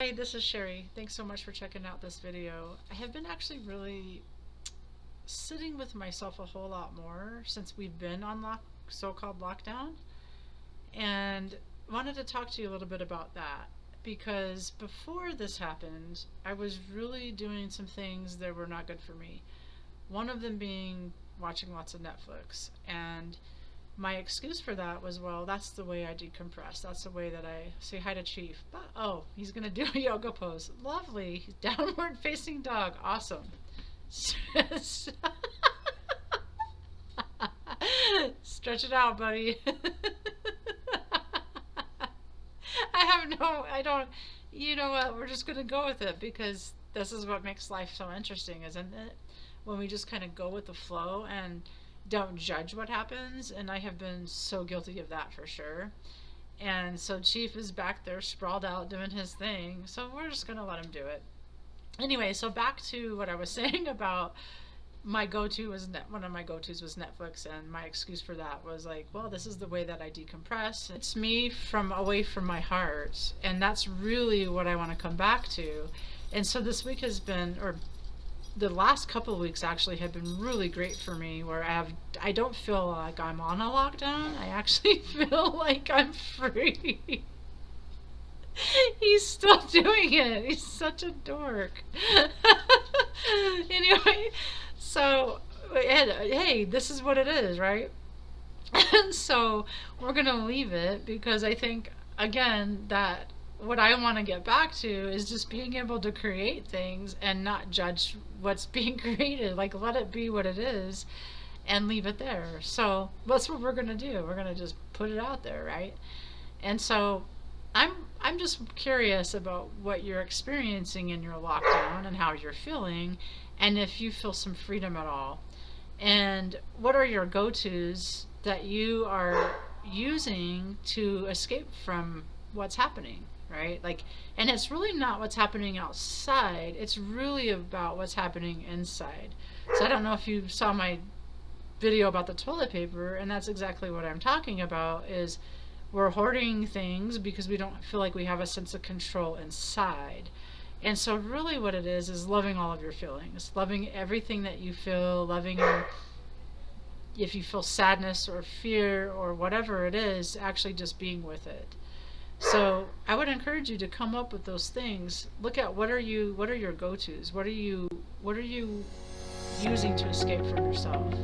Hey, this is Sherry. Thanks so much for checking out this video. I have been actually really sitting with myself a whole lot more since we've been on so-called lockdown, and wanted to talk to you a little bit about that because before this happened, I was really doing some things that were not good for me. One of them being watching lots of Netflix, and my excuse for that was, well, that's the way I decompress. That's the way that I say hi to Chief. But oh, he's gonna do a yoga pose. Lovely. Downward facing dog. Awesome. Stretch it out, buddy. I don't, you know what? We're just gonna go with it because this is what makes life so interesting, isn't it? When we just kind of go with the flow and don't judge what happens. And I have been so guilty of that for sure. And so Chief is back there sprawled out doing his thing. So we're just going to let him do it. Anyway, so back to what I was saying about my go-to was one of my go-tos was Netflix, and my excuse for that was like, well, this is the way that I decompress. It's me from away from my heart, and that's really what I want to come back to. And so this week has been, or the last couple of weeks actually have been really great for me, where I don't feel like I'm on a lockdown. I actually feel like I'm free. He's still doing it. He's such a dork. Anyway, so hey, this is what it is, right? And so we're gonna leave it because I think again that what I want to get back to is just being able to create things and not judge what's being created. Like, let it be what it is and leave it there. So that's what we're gonna do. We're gonna just put it out there, right? And so I'm just curious about what you're experiencing in your lockdown and how you're feeling, and if you feel some freedom at all. And what are your go-tos that you are using to escape from what's happening, right? Like, and it's really not what's happening outside, it's really about what's happening inside. So I don't know if you saw my video about the toilet paper, and that's exactly what I'm talking about. Is we're hoarding things because we don't feel like we have a sense of control inside. And so really what it is loving all of your feelings, loving everything that you feel, loving your, if you feel sadness or fear or whatever it is, actually just being with it. So I would encourage you to come up with those things. Look at what are your go-tos? What are you using to escape from yourself?